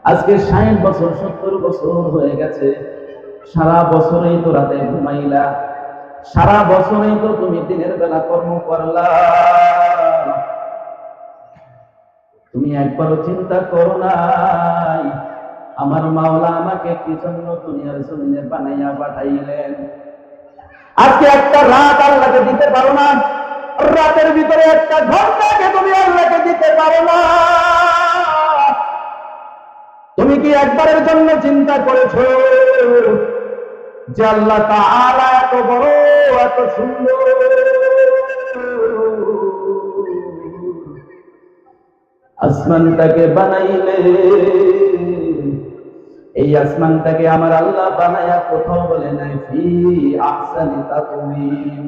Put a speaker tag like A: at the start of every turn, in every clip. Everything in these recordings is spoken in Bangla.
A: আজকে 60 বছর 70 বছর হয়ে গেছে, সারা বছরেই তো রাতে ঘুমাইলা, সারা বছরেই তো তুমি দিনের বেলা কর্ম করলা। তুমি একবারও চিন্তা করো নাই আমার মাওলা আমাকে কি জন্য দুনিয়ার জমিনে বানাইয়া পাঠাইলেন? আজকে একটা রাত আল্লাহকে দিতে পারো না, রাতের ভিতরে একটা ঘন্টাকে তুমি আল্লাহকে দিতে পারো না। তুমি কি একবারের জন্য চিন্তা করেছো যে আল্লাহ তাআলা এত বড়, এত সুন্দর, আসমানটাকে বানাইলে, এই আসমানটাকে আমার আল্লাহ বানায়া কোথাও বলে নাই ফি আহসানি তাকওয়িম।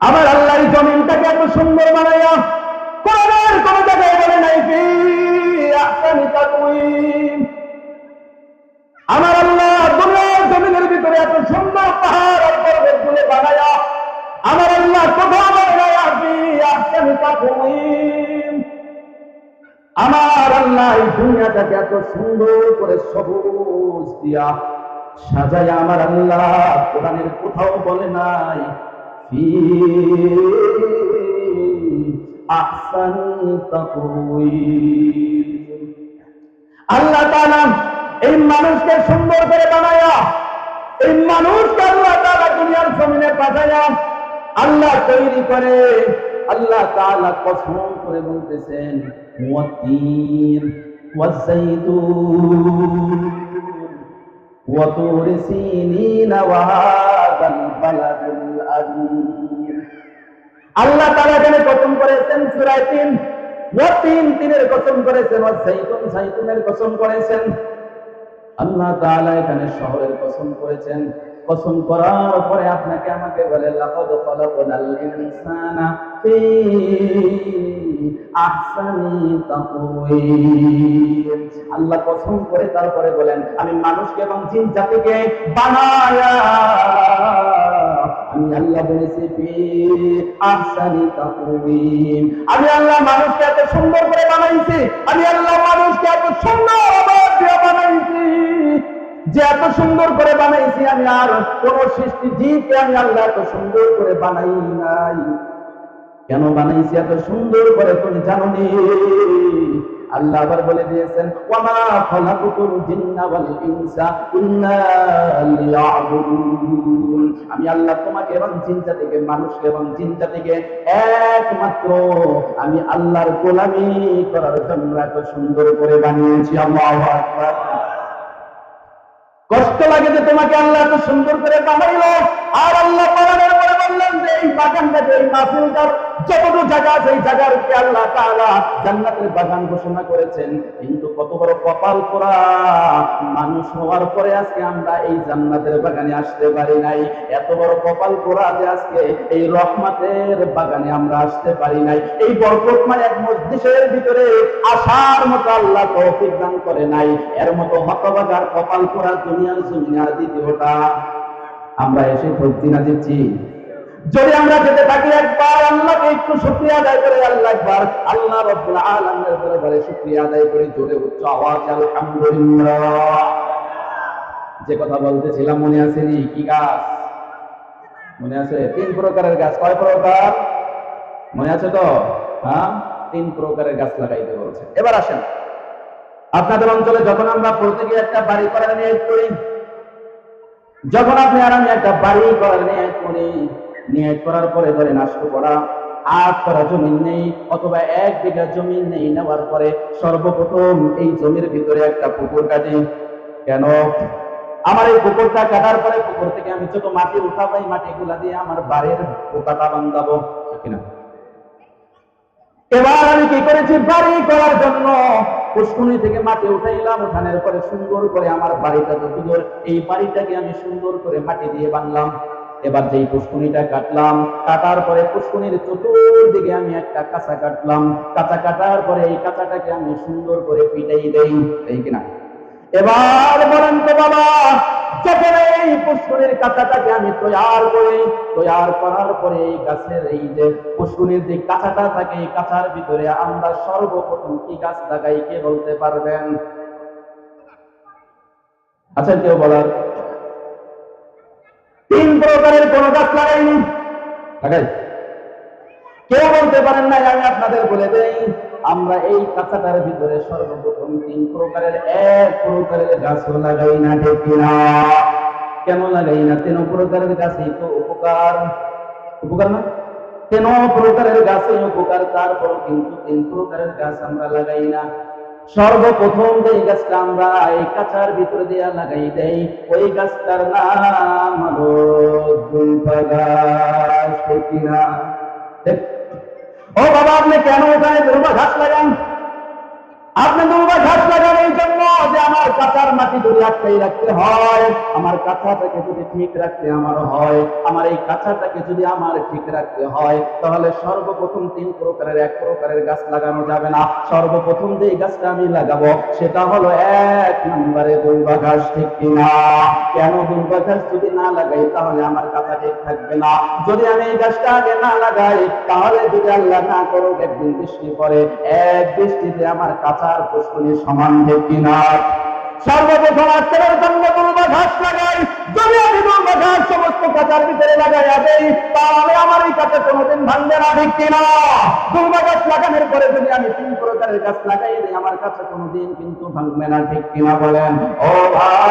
A: আমার আল্লাহ এই জমিনটাকে এত সুন্দর বানায়া কোরআনের কোন জায়গায় বলে নাই ফি আহসানি তাকওয়িম। আমার আল্লাহ দুনিয়ার জমিনের ভিতরে এত সুন্দর পাহাড় আর পর্বতগুলো বানায়া আমার আল্লাহ কোথাও বলে নাই ফি আহসানি তাকওয়িম। আমার আল্লাহ এই দুনিয়াটাকে এত সুন্দর করে সবুজ দিয়া সাজায়া আমার আল্লাহ কোরআনের কোথাও বলে নাই ফি আহসানি তাকওয়িম। আল্লাহ তাআলা এই মানুষকে সুন্দর করে বানায়া, এই মানুষকে আল্লাহ তাআলা দুনিয়ার জমিনে পাঠায়া আল্লাহ তৈরি করে আল্লাহ তাআলা কসম করে বলতেছেন ওয়াতিন ওয়াযাইতুন ওয়া তুর সিনিন ওয়া হাযাল বালাদুল আযীম। আল্লাহ তাআলা এখানে কসম করেছেন সূরা ৩, ওয়াতিন তিনের কসম করেছেন, ওয়াযাইতুন যাইতুনের কসম করেছেন। আল্লাহ তাআলা এখানে শহরের কসম করেছেন। কসম করার পরে আপনাকে আমাকে বলে লাকাদ খালাকনাল ইনসানা ফি আহসানি তাকওয়িম। আল্লাহ কসম করে তারপরে বলেন আমি মানুষকে এবং জিন জাতিকে বানায়া আমি আল্লাহ বলেছি ফি আহসানি তাকওয়িম। আমি আল্লাহ মানুষকে এত সুন্দর করে বানাইছি, আমি আল্লাহ মানুষকে এত সুন্দর দিয়ে বানাইছি যে এত সুন্দর করে বানাইছি আমি আর কোন সৃষ্টি জীবকে আমি আল্লাহ এত সুন্দর করে বানাই নাই। কেন বানাইছি এত সুন্দর করে তুমি জানো নি? আল্লাহ আবার বলে দিয়েছেন ওয়ামা খালাকুতুল জিন্না ওয়াল ইনসা ইল্লা লিয়াবুদুন। আমি আল্লাহ তোমাকে এবং জিন জাতিকে, মানুষকে এবং জিন জাতিকে একমাত্র আমি আল্লাহর গোলামি করার জন্য এত সুন্দর করে বানিয়েছি। আল্লাহু আকবার। কষ্ট লাগে যে তোমাকে আল্লাহ এত সুন্দর করে বানাইলো। আর আল্লাহ কোরআনের পরে বললেন যে এই বাগানটাকে, এই মাহফিলটার যতটুকু জায়গা আছে এই জায়গাকে আল্লাহ তাআলা জান্নাতের বাগান ঘোষণা করেছেন। কিন্তু কত বড় কপাল পোড়া মানুষ হওয়ার পরে আজকে আমরা এই জান্নাতের বাগানে আসতে পারি নাই। এত বড় কপাল পোড়া যে আজকে এই রহমতের বাগানে আমরা আসতে পারি নাই। এই বরকতময় এক মজলিসের ভিতরে আসার মতো আল্লাহ তৌফিক দান করে নাই। এর মতো হতভাগার কপাল পোড়া দুনিয়ার জমিনে আর দ্বিতীয়টা আমরা এসে ভক্তি না দিচ্ছি। যদি আমরা যেতে থাকি একবার আল্লাহকে একটু শুকরিয়া আদায় করে, আল্লাহ একবার আল্লাহ রাব্বুল আলামিনের দরবারে শুকরিয়া আদায় করে জোরে উচ্চ আওয়াজ আলহামদুলিল্লাহ। যে কথা বলতেছিলাম মনে আছে নি? কি গাছ মনে আছে? 3 প্রকারের গাছ। কয় প্রকার মনে আছে তো? হ্যাঁ, 3 প্রকারের গাছ লাগাইতে বলছে। এবার আসেন, আপনাদের অঞ্চলে যখন আমরা প্রত্যেকে গিয়ে একটা বাড়ি করার নিয়ত করি, যখন আপনি আর আমি একটা বাড়ি করার নিয়ত করি, নিয়ত করার পরে ধরেন আসতে পড়া 8 করা জমি নেই অথবা 1 বিঘা জমি নেই, নেওয়ার পরে সর্বপ্রথম এই জমির ভিতরে একটা পুকুর কাটি। কেন? আমার এই পুকুরটা কাটার পরে পুকুর থেকে আমি যত মাটি উঠাবো এই মাটিগুলা দিয়ে আমার বাড়ির পোকাটা বান্ধাবো, ঠিক না? এবার আমি কি করেছি, বাড়ি করার জন্য পুষ্কুনি থেকে মাটি উঠাইলাম, উঠানোর পরে সুন্দর করে আমার বাড়িটা যতদূর, এই বাড়িটাকে আমি সুন্দর করে মাটি দিয়ে বানলাম। এবার যেই পুষ্কুনিটা কাটলাম, কাটার পরে পুষ্কুনির চতুর্দিকে আমি একটা কাঁচা কাটলাম, কাঁচা কাটার পরে এই কাঁচাটাকে আমি সুন্দর করে পিটাই দেই, এই কিনা? এবার বলেন তো বাবা, যখন এই পুষ্কুনির কাঁচাটাকে আমি তৈয়ার করি, তৈয়ার করার পরে এই গাছের এই যে পুষ্কুনির যে কাঁচাটা থাকে, এই কাঁচার ভিতরে আমরা সর্বপ্রথম কি গাছ লাগাই কে বলতে পারবেন? আচ্ছা, কেউ বলার? তিন প্রকারের কোন গাছ লাগাইনি, লাগাই? কেউ বলতে পারেন না? আমি আপনাদের বলে দেই, আমরা এই কাঁচাটার ভিতরে সর্বপ্রথম তিন প্রকারের এক প্রকারের গাছও লাগাই না, ঠিক কিনা? কেন লাগাই না? তিন প্রকারের গাছই তো উপকার, উপকার না? তিন প্রকারের গাছই উপকার, তারপর কিন্তু তিন প্রকারের গাছ আমরা লাগাই না। সর্বপ্রথম যে গাছটা আমরা এই কাঁচার ভিতরে দিয়ে লাগাই দেই, ওই গাছটার নাম হলো দুলফা গাছ, ঠিক কিনা? ও বাবা, আপনি কেন এখানে দুলফা ঘাস লাগান? আপনি দুলফা ঘাস লাগান এই জন্য যে আমার কাঁচার মাটি যদি আটকাই রাখতে হয়, আমার কাঁচাটাকে যদি ঠিক রাখতে আমার হয়, আমার এই কাঁচাটাকে যদি আমার ঠিক রাখতে হয়, তাহলে সর্বপ্রথম তিন প্রকারের এক প্রকারের গাছ লাগানো যাবে না। সর্বপ্রথম যে গাছটা আমি লাগাবো সেটা হলো এক নম্বরে দুলফা ঘাস, ঠিক কিনা? কেন? দুলফা ঘাস যদি না লাগাই তাহলে আমার কাঁচা ঠিক থাকবে না। যদি আমি এই গাছটা আগে না লাগাই, তাহলে যদি আল্লাহ না করুক একদিন বৃষ্টি পড়ে, এক বৃষ্টিতে আমার কাঁচার পুষ্কনি সমান, ঠিক কিনা? সর্বপ্রথম আজকের জন্য দুলফা ঘাস লাগাই। যদি আমি দুলফা ঘাস সমস্ত কাঁচার ভিতরে লাগাই দেই, তাহলে আমার এই কাঁচা কোনোদিন ভাঙবে না, ঠিক কিনা? দুলফা গাছ লাগানোর পরে যদি আমি তিন প্রকারের গাছ লাগাই দিই, আমার কাছে কোনোদিন কিন্তু ভাঙবে না, ঠিক কিনা বলেন? ও ভাই,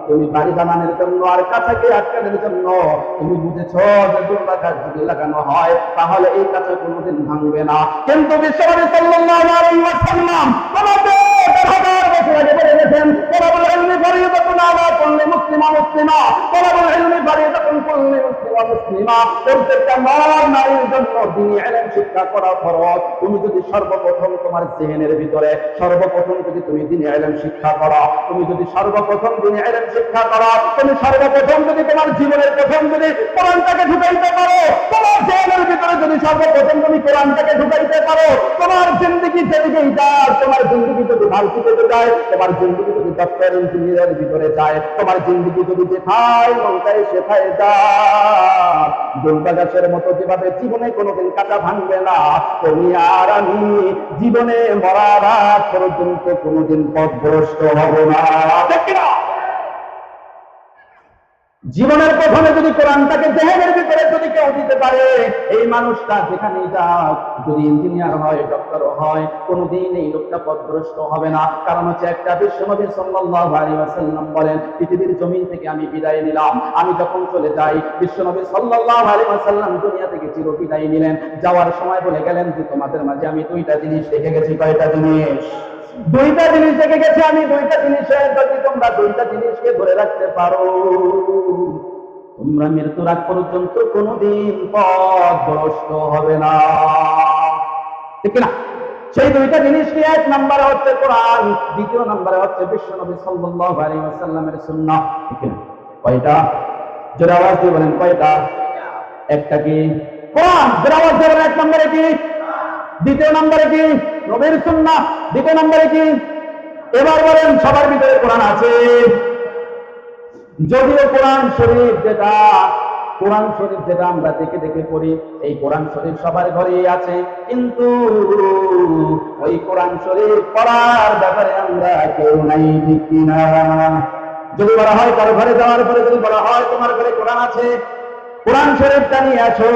A: তুমি বাড়ি বানানোর জন্য আর কাঁচাকে আটকানোর জন্য তুমি বুঝেছ যে দুলফা গাছ যদি লাগানো হয় তাহলে এই কাঁচা কোনোদিন ভাঙবে না। কিন্তু বিশ্বনবী সাল্লাল্লাহু আলাইহি ওয়াসাল্লাম তোমাদের হাজার বছর আগে বলে গেছেন, তলাবুল ইলমি ফরিদাতুন আলা কুল্লি মুসলিমা মুসলিমা, তলাবুল ইলমি ফরিদাতুন কুল্লি মুসলিমা মুসলিমা। প্রত্যেকটা নর নারীর জন্য দ্বীনি ইলম শিক্ষা করা ফরজ। তুমি যদি সর্বপ্রথম তোমার জেহেনের ভিতরে সর্বপ্রথম যদি তুমি দ্বীনি ইলম শিক্ষা করো, তুমি যদি সর্বপ্রথম দ্বীনি ইলম শিক্ষা করো, তুমি সর্বপ্রথম যদি তোমার জীবনের প্রথম যদি কোরআনটাকে ঢুকাইতে পারো, তোমার জেহেনের ভিতরে যদি সর্বপ্রথম তুমি কোরআনটাকে ঢুকাইতে পারো, তোমার জিন্দেগি যেদিকেই যায়, তোমার জিন্দেগি যদি ভার্সিটিতে যায়, তোমার জিন্দেগি যদি ডক্টর ইঞ্জিনিয়ারের ভিতরে যায়, তোমার জিন্দেগি যদি যেথায় মন চায় সেথায় যায়, দুলফা গাছের মতো যেভাবে জীবনে কোনোদিন কাঁচা ভাঙবে না, তুমি আর আমি জীবনে মরার আগ পর্যন্ত কোনোদিন পথভ্রষ্ট হব না, ঠিক কিনা? জীবনের প্রথমে যদি কোরআনটাকে দেহের ভিতরে যদি কেউ দিতে পারে, এই মানুষটা যেখানেই যাক, যদি ইঞ্জিনিয়ার হয়, ডক্টর হয়, কোনোদিন এই লোকটা পথভ্রষ্ট হবে না। কারণ হচ্ছে একটা, বিশ্বনবী সাল্লাল্লাহু আলাইহি ওয়াসাল্লাম বলেন, পৃথিবীর জমিন থেকে আমি বিদায় নিলাম, আমি যখন চলে যাই, বিশ্বনবী সাল্লাল্লাহু আলাইহি ওয়াসাল্লাম দুনিয়া থেকে চির বিদায় নিলেন। যাওয়ার সময় বলে গেলেন যে তোমাদের মাঝে আমি দুইটা জিনিস রেখে গেছি। কয়টা জিনিস? দুইটা জিনিস রেখে গেছে আমি। দুইটা জিনিসের যদি তোমরা দুইটা জিনিসকে ধরে রাখতে পারো, তোমরা মৃত্যুর আগ পর্যন্ত কোনোদিন পথভ্রষ্ট হবে না, ঠিক না? সেই দুইটা জিনিস কি? এক নম্বরে হচ্ছে কোরআন, দ্বিতীয় নম্বরে হচ্ছে বিশ্বনবী সাল্লাল্লাহু আলাইহি ওয়াসাল্লামের সুন্নাহ, ঠিক না? কয়টা? জোরে আওয়াজ দিয়ে বলেন, কয়টা? একটা কি? কোরআন। জোরে আওয়াজ দিয়ে বলেন, এক নম্বরে কি? দ্বিতীয় নম্বরে কি? নবীর সুন্নাহ। দ্বিতীয় নম্বরে কি? এবার বলেন, সবার ভিতরে কোরআন আছে। যদিও কোরআন শরীফ যেটা আমরা দেখে দেখে পড়ি, এই কোরআন শরীফ সবার ঘরেই আছে, কিন্তু ওই কোরআন শরীফ পড়ার ব্যাপারে আমরা কেউ নাই, ঠিক কিনা? যদি বলা হয় কারো ঘরে যাওয়ার পরে যদি বলা হয় তোমার ঘরে কোরআন আছে, কোরআন শরীফটা নিয়ে আসো,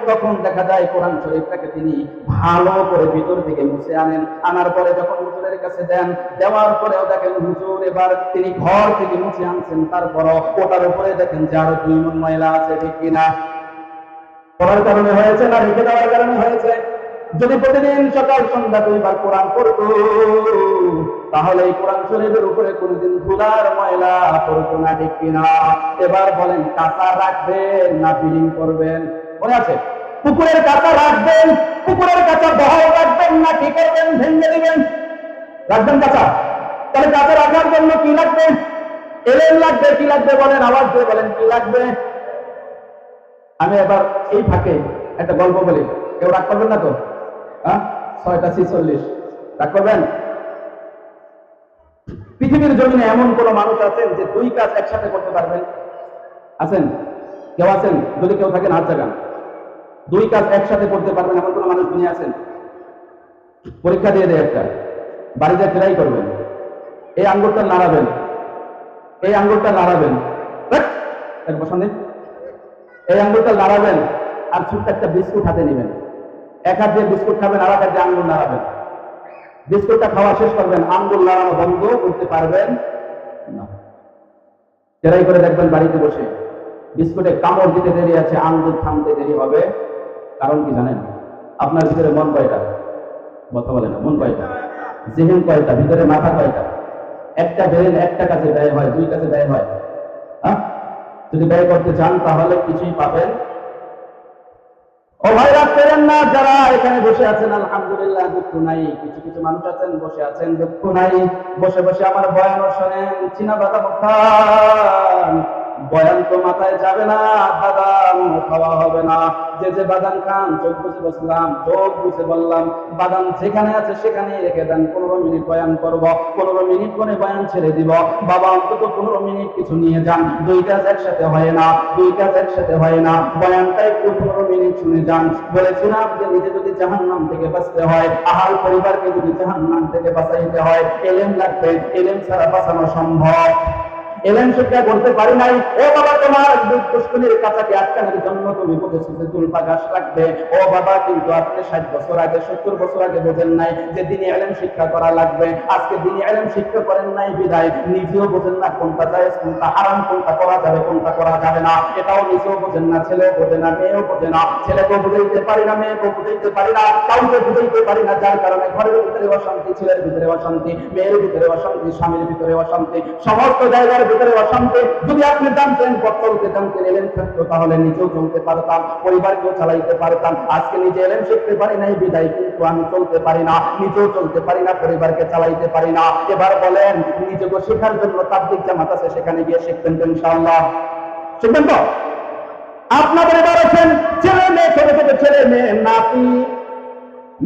A: তখন দেখা যায় কোরআন শরীফটাকে তিনি ভালো করে ভিতর থেকে মুছে আনেন। আনার পরে যখন হুজুরের কাছে দেন, দেওয়ার পরেও দেখেন হুজুর এবার তিনি ঘর থেকে মুছে আনছেন, তারপরও ওটার উপরে দেখেন যে আরো 2 মণ ময়লা আছে, ঠিক কিনা? পড়ার কারণে হয়েছে না রেখে দেওয়ার কারণে হয়েছে? যদি প্রতিদিন সকাল সন্ধ্যা 2 বার কোরআন পড়তো, তাহলে এই কোরআন শরীফের উপরে কোনোদিন ধুলার ময়লা পড়তো না, ঠিক কিনা? এবার বলেন, কাঁচা রাখবেন না বিলীন করবেন? মনে আছে? পুকুরের কাঁচা রাখবেন, পুকুরের কাঁচা বহাল রাখবেন না কি করবেন? ভেঙে দিবেন। রাখবেন কাঁচা? তাহলে কাঁচা রাখার জন্য কি লাগবে? এলেন লাগবে। কি লাগবে বলেন? আওয়াজ দিয়ে বলেন, কি লাগবে? আমি এবার এই ফাঁকে একটা গল্প বলি, কেউ রাগ করবেন না তো? 6টা 46 রাগ করবেন? পৃথিবীর জমিনে এমন কোন মানুষ আছেন যে 2 কাজ একসাথে করতে পারবেন? আছেন? কেউ আছেন? যদি কেউ থাকেন হাত জাগান। 2 কাজ একসাথে করতে পারবেন এমন কোন মানুষ দুনিয়া আছেন? পরীক্ষা দিয়ে দেয় একটা, বাড়িতে ট্রাই করবেন। এই আঙ্গুরটা নাড়াবেন, এই আঙ্গুরটা নাড়াবেন, বসান দিন, এই আঙ্গুরটা নাড়াবেন আর ছোট্ট একটা বিস্কুট হাতে নেবেন। এক হাত দিয়ে বিস্কুট খাবেন, আর এক হাত দিয়ে আঙ্গুর নাড়াবেন। বিস্কুটটা খাওয়া শেষ করবেন, আঙ্গুর নাড়ানো বন্ধ করতে পারবেন না। ট্রাই করে দেখবেন বাড়িতে বসে। বিস্কুটে কামড় দিতে দেরি আছে, আঙ্গুর থামতে দেরি হবে। কারণ কি জানেন? আপনার ভিতরে মন কয়টা? কথা বলে না। মন কয়টা? জেহেন কয়টা? ভিতরে মাথা কয়টা? একটা ব্রেন একটা কাজে ব্যয় হয়, দুই কাজে ব্যয় হয়। যদি ব্যয় করতে চান তাহলে কিছুই পাবেন। ও ভাইরা পেরেন না, যারা এখানে বসে আছেন আলহামদুলিল্লাহ, দুঃখ নাই। কিছু কিছু মানুষ আছেন বসে আছেন, দুঃখ নাই। বসে বসে আমার বয়ান শোনেন, চীনা বাদাম খান। বয়ান তো মাথায় যাবে না, বাদাম খাওয়া হবে না। যে যে বাদাম খান, চোখ বুঝে বসলাম, চোখ বুঝে বললাম, বাদাম যেখানে আছে সেখানেই রেখে দেন। 15 মিনিট বয়ান করব, 15 মিনিট করে বয়ান ছেড়ে দিব। বাবা অন্তত 15 মিনিট কিছু নিয়ে যান। দুই কাজ একসাথে হয় না, দুই কাজ একসাথে হয় না। বয়ানটা একটু 15 মিনিট শুনে যান। বলেছিলাম যে নিজে যদি জাহান্নাম থেকে বাঁচতে হয়, আহাল পরিবারকে যদি জাহান্নাম থেকে বাঁচাইতে হয়, এলেম লাগবে। এলেম ছাড়া বাঁচানো সম্ভব। এলেম শিক্ষা করতে পারি নাই। ও বাবা, তোমার দুষ্কর্মের কাছাকে আটকানোর জন্য তুমি বলেছো যে তুলপা গাছ লাগবে। ও বাবা, কিন্তু আপনি 60 বছর আগে 70 বছর আগে বোঝেন নাই যে দিনে এলেম শিক্ষা করা লাগবে। আজকে দিনে এলেম শিক্ষা করেন নাই বিদায় নিজেও বোঝেন না কোনটা জায়েজ, কোনটা হারাম, কোনটা করা যাবে, কোনটা করা যাবে না। এটাও নিজেও বোঝেন না, ছেলেও বোঝে না, মেয়েও বোঝে না। ছেলেকেও বুঝাইতে পারি না, মেয়েকেও বুঝাইতে পারি না, কাউকে বুঝাইতে পারি না। যার কারণে ঘরের ভিতরে অশান্তি, ছেলের ভিতরে অশান্তি, মেয়ের ভিতরে অশান্তি, স্বামীর ভিতরে অশান্তি, সমস্ত জায়গার ভিতরে অশান্তি। যদি আপনি জানতেন, পথ চলতে জানতেন, এলেম থাকতো, তাহলে নিজেও চলতে পারতাম, পরিবারকেও চালাইতে পারতাম। আজকে নিজে এলেম শিখতে পারি নাই বিদায় কিন্তু আমি চলতে পারি না, নিজেও চলতে পারি না, পরিবারকে চালাইতে পারি না। এবার বলেন, নিজেকে শেখার জন্য তাবলীগ জামাত আছে, সেখানে গিয়ে শিখতেন তো ইনশাআল্লাহ? শিখবেন তো? আপনাদের এবার আছেন ছেলে মেয়ে, ছোট ছোট ছেলে মেয়ে, নাতি,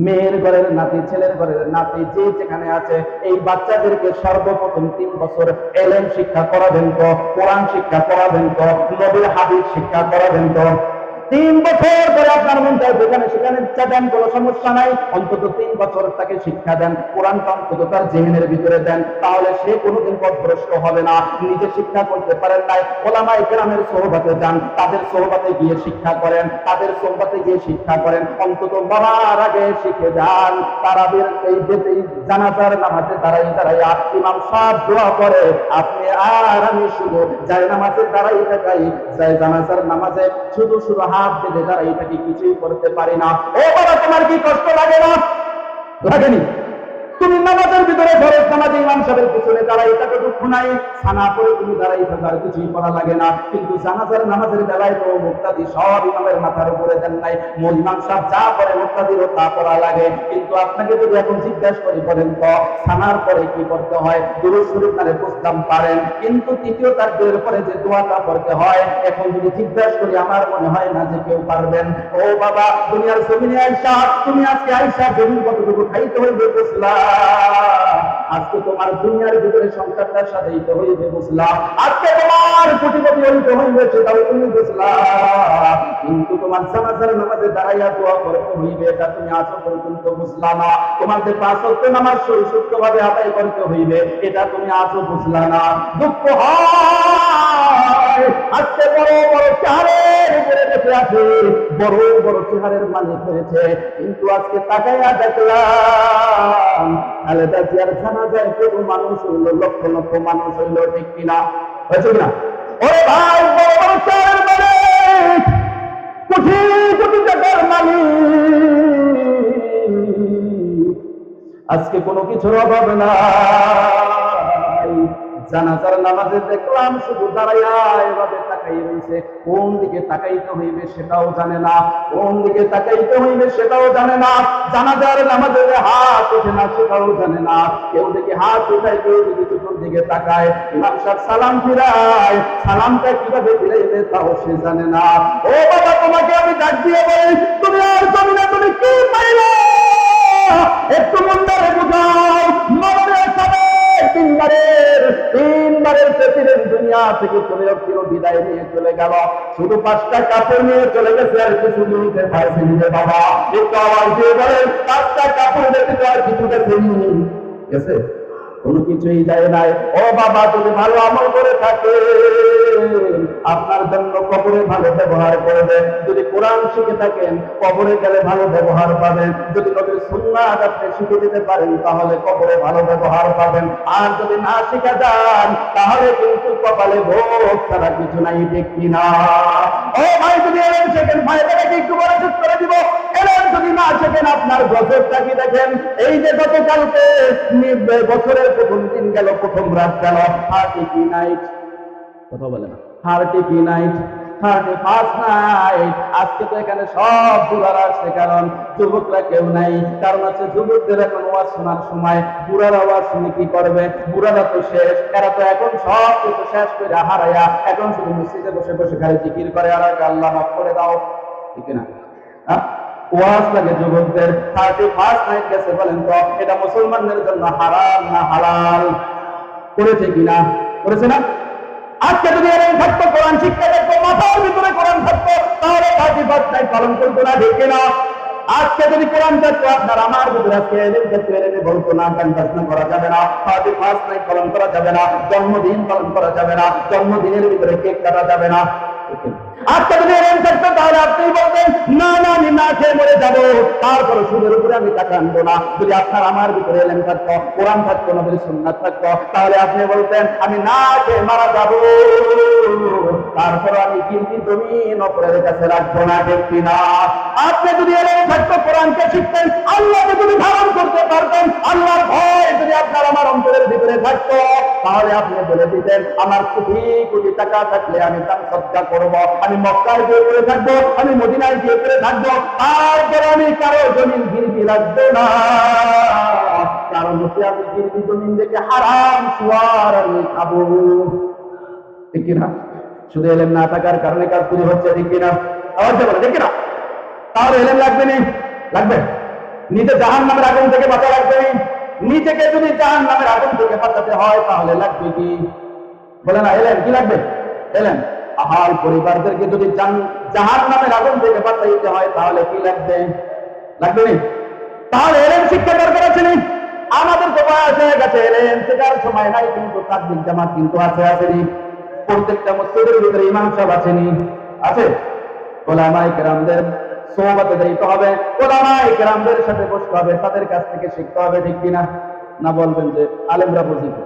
A: মেয়ের ঘরের নাতি, ছেলের ঘরের নাতি, যে যেখানে আছে, এই বাচ্চাদেরকে সর্বপ্রথম 3 বছর এলেম শিক্ষা করাবেন তো, কোরআন শিক্ষা করাবেন তো, নবীর হাদিস শিক্ষা করাবেন তো। 3 বছর ধরে আপনার মন চায় যেখানে সেখানে ইচ্ছা দেন, কোনো সমস্যা নাই। অন্তত 3 বছর তাকে শিক্ষা দেন, কোরআনটা অন্তত তার জেহেনের ভিতরে দেন, তাহলে সে কোনোদিন পথভ্রষ্ট হবে না। নিজে শিক্ষা করতে পারেন নাই, ওলামায়ে কেরামের সোহবতে যান, তাদের সোহবতে গিয়ে শিক্ষা করেন, তাদের সোহবতে গিয়ে শিক্ষা করেন। অন্তত মরার আগে শিখে যান। তারাবির এই জানাজার নামাজে দাঁড়াইয়া ইমাম সাহেব দোয়া করে, আপনি আর আমি শুধু যায় নামাজে দাঁড়াই থাকাই, যায় জানাজার নামাজে শুধু শুধু হাত বেঁধে দাঁড়াই থাকি, কিছুই করতে পারি না। ও বাবা, তোমার কি কষ্ট লাগে না? লাগেনি? তুমি নামাজের ভিতরে ফরজ নামাজে ইমাম সাহেবের পিছনে দাঁড়াই থাকো, দুঃখ নাই। সানা পড়ে তুমি দাঁড়াই থাকার কিছুই করা লাগে না। কিন্তু জানাজার নামাজের বেলায় তো মুক্তাদি সব ইমামের মাথার উপরে দেন নাই। মূল ইমাম সাহেব যা করে মুক্তাদিরও তা করা লাগে। কিন্তু আপনাকে যদি এখন জিজ্ঞাসা করি, বলেন তো সানার পরে কি করতে হয়? দুরূদ শরীফ নালে বুঝতাম পারেন, কিন্তু তৃতীয় তাকবীরের পরে যে দোয়াটা পড়তে হয়, এখন যদি জিজ্ঞাসা করি আমার মনে হয় না যে কেউ পারবেন। ও বাবা, দুনিয়ার জমিনে আয়েশা, তুমি আজকে আয়েশা জমিন কতটুকু খাইতে হইবে বুঝলাম। আজকে তোমার দুনিয়ার ভিতরে সংসারটা সাজাইতে হইবে বুঝলাম। আজকে তোমার কোটিপতি হইতে হইবে সেটাও তুমি বুঝলাম। কিন্তু তোমার জানাজার নামাজে দাঁড়াইয়া দোয়া করতে হইবে, এটা তুমি আজও পর্যন্ত বুঝলা না। তোমাদের 5 ওয়াক্ত নামাজ সুষ্ঠুভাবে আদায় করতে হইবে, এটা তুমি আজও বুঝলা না। দুঃখ হয় আজকে বড় বড় চেহারের উপরে বসে আছে, বড় বড় চেহারের মালিক হয়েছে, কিন্তু আজকে তাকাইয়া দেখলাম খালেদা জিয়ার জানাজায় কত মানুষ হইল, লক্ষ লক্ষ মানুষ হইল, ঠিক কিনা? হয়েছে কিনা? ওরে ভাই, বড় বড় চেহারের মালিক, কোটি কোটি টাকার মালিক, আজকে কোনো কিছুর অভাব নাই। জানাজার নামাজে দেখলাম শুধু দাঁড়াইয়া এভাবে তাকাই রয়েছে, কোন দিকে তাকাইতে হইবে সেটাও জানে না, কোন দিকে তাকাইতে হইবে সেটাও জানে না। জানাজার নামাজে হাত ওঠে না সেটাও জানে না। কেউ দেখে হাত উঠায়, কেউ যদি চতুর দিকে তাকায়, ইমাম সাহেব সালাম ফিরায়, সালামটা কিভাবে ফিরাইবে তাও সে জানে না। ও বাবা, তোমাকে আমি ডাক দিয়ে বলি, তুমি আর জমিনে তুমি কি পাইলে একটু মন্দারে বুঝাও। মরণের সাথে তিনবারের প্রেসিডেন্ট দুনিয়া থেকে চলে চির বিদায় নিয়ে চলে গেল, শুধু 5টা কাপড় নিয়ে চলে গেছে, আর কিছু নিতে পারছেনি রে বাবা। একটু আওয়াজ দিয়ে বলেন, 5টা কাপড় দেখতে আর কিছু গেছে? কোনো কিছুই যায় নাই। ও বাবা, যদি ভালো আমল করে থাকে আপনার জন্য কবরে ভালো ব্যবহার করবে। যদি কোরআন শিখে থাকেন কবরে গেলে ভালো ব্যবহার পাবেন। যদি নবীর সুন্নাত আপনি শিখে দিতে পারেন তাহলে কবরে ভালো ব্যবহার পাবেন। আর যদি না শিখে যান তাহলে কিন্তু কপালে ভোগ ছাড়া কিছু নাই, ঠিক কিনা? ও ভাই, যদি এলেন শেখেন, ভাইদেরকে একটু বলে শেষ করে দিব। এলেন যদি না শেখেন আপনার গজবটা কি দেখেন। এই যে গতকালকে বছরের প্রথম দিন গেল, প্রথম রাত গেল, হার্টি কি নাইট, কথা বলে না, হার্টি কি নাইট, 31st নাইট। আজকে তো এখানে সব বুড়ারা আসছে, কারণ যুবকরা কেউ নাই। কারণ হচ্ছে যুবকদের এখন ওয়াজ শোনার সময়, বুড়ারা ওয়াজ শুনে কি করবে? বুড়ারা তো শেষ, এরা তো এখন সব কিছু শেষ করে হারাইয়া এখন শুধু মসজিদে বসে বসে খালি জিকির করে আর আল্লাহ মাফ করে দাও, ঠিক না? ওয়াজ লাগে যুবকদের। 31st নাইট গেছে, বলেন তো এটা মুসলমানদের জন্য হারাম না হালাল? করেছে কিনা? করেছে না? আজকে যদি এরকম থাকতো, কোরআন শিক্ষা থাকতো, মাথার ভিতরে কোরআন থাকতো, তাহলে 31st নাইট পালন করতো না, ঠিক কিনা? আজকে যদি কোরআন থাকতো আপনার আমার ভিতরে, আজকে এলেন থাকতো, এলেনে বলতো না গান বাজনা করা যাবে না, 31st নাইট পালন করা যাবে না, জন্মদিন পালন করা যাবে না, জন্মদিনের ভিতরে কেক কাটা যাবে না। আজকে যদি এলেন থাকতো তাহলে আপনি বলতেন না না, আমি না খেয়ে মরে যাবো, তারপরে সুদের উপরে আমি টাকা আনবো না। যদি আপনার আমার ভিতরে এলেন থাকতো, কোরআন থাকতো, নবীর সুন্নাত থাকতো, তাহলে আপনি বলতেন আমি না খেয়ে মারা যাবো, তারপরে আমি কিন্তু জমিন অপরের কাছে রাখবো না, ঠিক কিনা? আপনি যদি এলেন থাকতো, কোরআনকে শিখতেন, আল্লাহকে যদি ধারণ করতে পারতেন, আল্লাহর ভয় যদি আপনার আমার অন্তরের ভিতরে থাকতো, তাহলে আপনি বলে দিতেন আমার কোটি কোটি টাকা থাকলে আমি দান সদকা করবো, আমি মক্কায় গিয়ে করে থাকবো, আমি মদিনায় গিয়ে করে থাকবো, তারপর আমি কারো জমিন গিরবি রাখবো না। কারণ হচ্ছে আমি গিরবি জমিন দেখে হারাম সুয়ার আমি খাবো, ঠিক কিনা? শুধু এলেম না থাকার কারণে কাজগুলি হচ্ছে, ঠিক কিনা? আওয়াজ বলে, ঠিক কিনা? তাহলে এলেম লাগবে নি? লাগবে। নিজে জাহান্নামের আগুন থেকে বাঁচা লাগবে নি? নিজেকে যদি জাহান্নামের আগুন থেকে বাঁচাতে হয় তাহলে লাগবে কি? বলে না, এলেম কি লাগবে? এলেম। আহাল পরিবারদেরকে যদি জাহান্নামের আগুন থেকে বাঁচাইতে হয় তাহলে কি লাগবে? লাগবে নি? তাহলে এলেম শিক্ষা দরকার আছে নি? আমাদের তো বয়স হয়ে গেছে, এলেম শেখার সময় নাই, কিন্তু তাবলীগ জামাত কিন্তু আছে, আসেনি? প্রত্যেকটা মসজিদের ভিতরে ইমাম সাহেব আছেনি? আছে? ওলামায়ে কেরামদের সোহবতে যাইতে হবে, ওলামায়ে কেরামদের সাথে বসতে হবে, তাদের কাছ থেকে শিখতে হবে, ঠিক কিনা? না বলবেন যে আলেমরা বুঝি কি?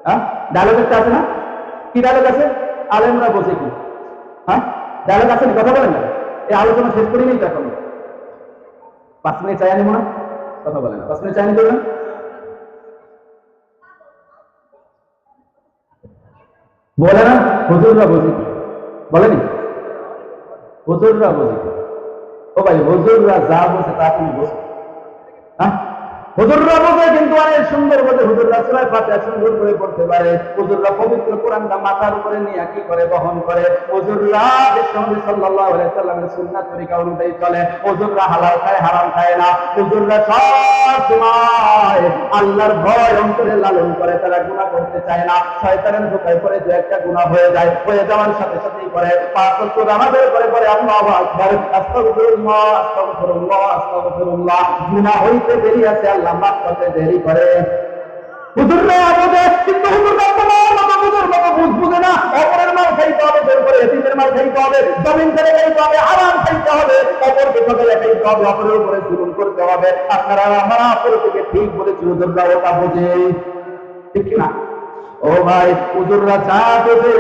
A: হ্যাঁ, ডায়লগ একটা আছে না? কি ডায়লগ আছে? আলেমরা বুঝি কি? হ্যাঁ, ডায়লগ আছে, কথা বলেন না। এই আলোচনা শেষ করি নেই তখন 5 মিনিট চাই আনিব না, কথা বলেন না, 5 মিনিট চাই আনি করবেন। বলে না হুজুররা বুঝি কি? বলেনি হুজুররা বুঝি কি? ও ভাই, হুজুররা যা বলছে তা তুমি বুঝো? হ্যাঁ, হুজুররা বোঝে, কিন্তু অনেক সুন্দর বোঝে। হুজুররা সূরা ফাতিহা সুন্দর করে পড়তে পারে। হুজুররা পবিত্র কোরআনটা মাথার উপরে নিয়ে কি করে বহন করে। হুজুররা বিশ্বনবী সাল্লাল্লাহু আলাইহি সাল্লামের সুন্নাত তরিকা অনুযায়ী চলে। হুজুররা হালাল খায়, হারাম খায় না। হুজুররা সব সময় আল্লাহর ভয় অন্তরে লালন করে, তারা গুনাহ করতে চায় না। শয়তানের ধোঁকায় পড়ে যে একটা গুনাহ হয়ে যায়, হয়ে যাওয়ার সাথে সাথেই করে 5 ওয়াক্ত নামাজের পরে পরে আল্লাহু আকবার, আস্তাগফিরুল্লাহ, আস্তাগফিরুল্লাহ, আস্তাগফিরুল্লাহ। গুনাহ হইতে দেরি আছে, আল্লাহ মাফ করতে দেরি করে। হুজুররা বোঝে, কিন্তু হুজুররা তোমার মতো হুজুর মতো বুঝে না। অপরের মাল খাইতে হবে, বের করে এতিমের মাল খাইতে হবে, জমিন ছেড়ে খাইতে হবে, হারাম খাইতে হবে, অপরকে ঠকাইয়া খাইতে হবে, অপরের উপরে জুলুম করতে হবে। আপনারা আমার অপর থেকে ঠিক বলেছি, হুজুররা ওটা বোঝে, ঠিক না? ও ভাই, হুজুররা যা বোঝে,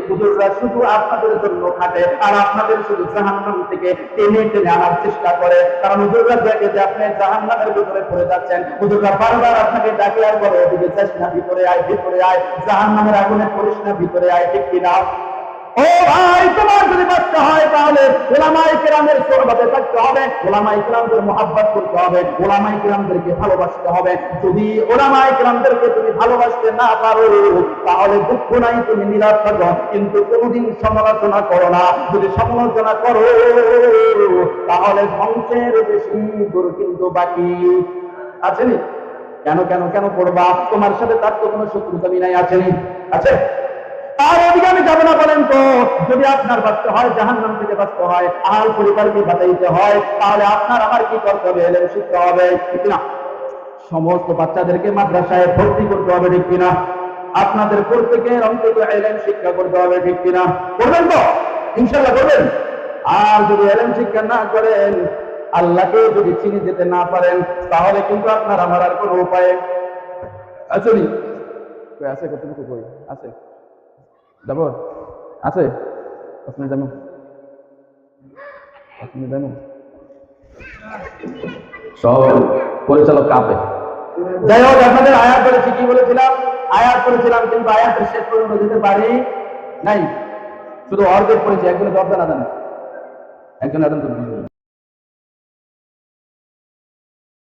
A: হুজুররা শুধু আপনাদের জন্য খাটে, আর আপনাদের শুধু জাহান্নাম থেকে টেনে টেনে আনার চেষ্টা করে। কারণ হুজুররা দেখে যে আপনি জাহান্নামের ভিতরে পড়ে যাচ্ছেন, হুজুররা বারবার আপনাকে ডাকে আর বলে ওদিকে যাস না, ভিতরে আয়, ভিতরে আয়, জাহান্নামের আগুনে পড়িস না, ভিতরে আয়, ঠিক কিনা? ও ভাই, তোমার যদি বাঁচতে হয় তাহলে ওলামায়ে কেরামের সোহবতে থাকতে হবে, ওলামায়ে কেরামদের মুহাব্বত করতে হবে, ওলামায়ে কেরামদেরকে ভালোবাসতে হবে। যদি ওলামায়ে কেরামদেরকে তুমি ভালোবাসতে না পারো তাহলে দুঃখ নাই, তুমি নীরব থাকো, কিন্তু কোনোদিন সমালোচনা করো না। যদি সমালোচনা করো তাহলে ধ্বংসের বেশি দূর কিন্তু বাকি আছেনি। কেন কেন কেন করবা? তোমার সাথে তার তো কোনো শত্রুতামি নাই, আছেনি? আছে? আর ওদিকে আমি যাবো না বলেন তো। যদি আপনার বাঁচতে হয়, জাহান্নাম থেকে বাঁচতে হয়, আহল পরিবারকে বাঁচাইতে হয়, তাহলে আপনার আমার কি করতে হবে? এলেম শিখতে হবে, ঠিক না? সমস্ত বাচ্চাদেরকে মাদ্রাসায় ভর্তি করতে হবে, ঠিক কিনা? আপনাদের প্রত্যেকের অন্তত ইলম শিক্ষা করতে হবে, ঠিক কিনা? করবেন তো? ইনশাআল্লাহ করবেন। আর যদি ইলম শিক্ষা না করেন, আল্লাহকে যদি চিনে যেতে না পারেন, তাহলে কিন্তু আপনার আমার আর কোনো উপায় আসলে আছে। কতটুকু কই আছে যাব আছে আপনি জানো সব পরিচালক কাঁপে। যাই হোক, আপনাদের আয়াত করেছি, কি বলেছিলাম? আয়াত করেছিলাম, কিন্তু আয়াতের শেষ পর্যন্ত যেতে পারি নাই, শুধু অর্ধেক করেছি। একজনে জবাব দেন, আদান একজন আদান করবেন।